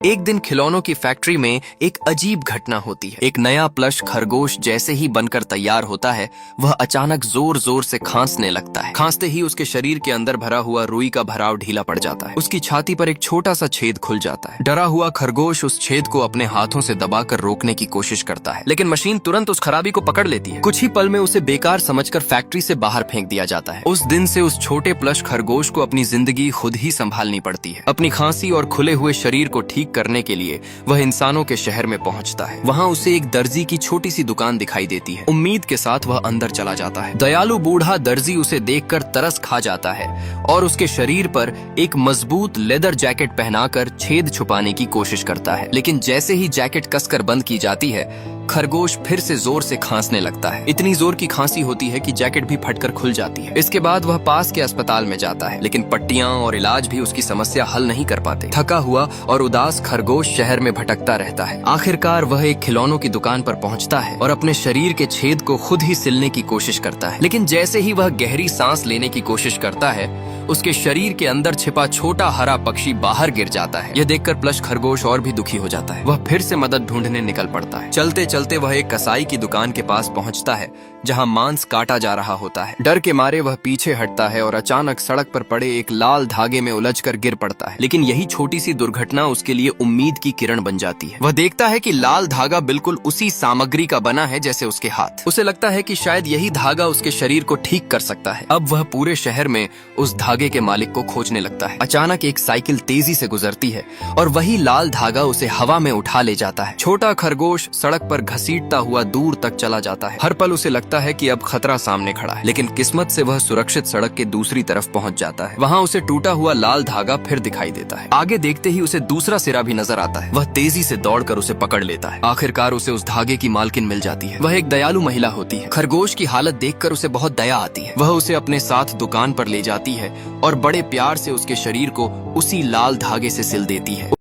एक दिन खिलौनों की फैक्ट्री में एक अजीब घटना होती है। एक नया प्लश खरगोश जैसे ही बनकर तैयार होता है, वह अचानक जोर जोर से खांसने लगता है। खांसते ही उसके शरीर के अंदर भरा हुआ रुई का भराव ढीला पड़ जाता है। उसकी छाती पर एक छोटा सा छेद खुल जाता है। डरा हुआ खरगोश उस छेद को अपने हाथों से दबाकर रोकने की कोशिश करता है, लेकिन मशीन तुरंत उस खराबी को पकड़ लेती है। कुछ ही पल में उसे बेकार समझकर फैक्ट्री से बाहर फेंक दिया जाता है। उस दिन से उस छोटे प्लश खरगोश को अपनी जिंदगी खुद ही संभालनी पड़ती है। अपनी खांसी और खुले हुए शरीर को ठीक करने के लिए वह इंसानों के शहर में पहुंचता है। वहां उसे एक दर्जी की छोटी सी दुकान दिखाई देती है। उम्मीद के साथ वह अंदर चला जाता है। दयालु बूढ़ा दर्जी उसे देखकर तरस खा जाता है और उसके शरीर पर एक मजबूत लेदर जैकेट पहनाकर छेद छुपाने की कोशिश करता है, लेकिन जैसे ही जैकेट कसकर बंद की जाती है, खरगोश फिर से जोर से खांसने लगता है। इतनी जोर की खांसी होती है कि जैकेट भी फटकर खुल जाती है। इसके बाद वह पास के अस्पताल में जाता है, लेकिन पट्टियां और इलाज भी उसकी समस्या हल नहीं कर पाते। थका हुआ और उदास खरगोश शहर में भटकता रहता है। आखिरकार वह एक खिलौनों की दुकान पर पहुंचता है और अपने शरीर के छेद को खुद ही सिलने की कोशिश करता है, लेकिन जैसे ही वह गहरी सांस लेने की कोशिश करता है, उसके शरीर के अंदर छिपा छोटा हरा पक्षी बाहर गिर जाता है। यह देखकर प्लश खरगोश और भी दुखी हो जाता है। वह फिर से मदद ढूंढने निकल पड़ता है। चलते चलते वह एक कसाई की दुकान के पास पहुंचता है, जहां मांस काटा जा रहा होता है। डर के मारे वह पीछे हटता है और अचानक सड़क पर पड़े एक लाल धागे में उलझकर गिर पड़ता है। लेकिन यही छोटी सी दुर्घटना उसके लिए उम्मीद की किरण बन जाती है। वह देखता है कि लाल धागा बिल्कुल उसी सामग्री का बना है जैसे उसके हाथ। उसे लगता है कि शायद यही धागा उसके शरीर को ठीक कर सकता है। अब वह पूरे शहर में उस धागे के मालिक को खोजने लगता है। अचानक एक साइकिल तेजी से गुजरती है और वही लाल धागा उसे हवा में उठा ले जाता है। छोटा खरगोश सड़क पर घसीटता हुआ दूर तक चला जाता है। हर पल उसे लगता है कि अब खतरा सामने खड़ा है, लेकिन किस्मत से वह सुरक्षित सड़क के दूसरी तरफ पहुंच जाता है। वहां उसे टूटा हुआ लाल धागा फिर दिखाई देता है। आगे देखते ही उसे दूसरा सिरा भी नजर आता है। वह तेजी से दौड़कर उसे पकड़ लेता है। आखिरकार उसे उस धागे की मालकिन मिल जाती है। वह एक दयालु महिला होती है। खरगोश की हालत देखकर उसे बहुत दया आती है। वह उसे अपने साथ दुकान पर ले जाती है और बड़े प्यार से उसके शरीर को उसी लाल धागे से सिल देती है।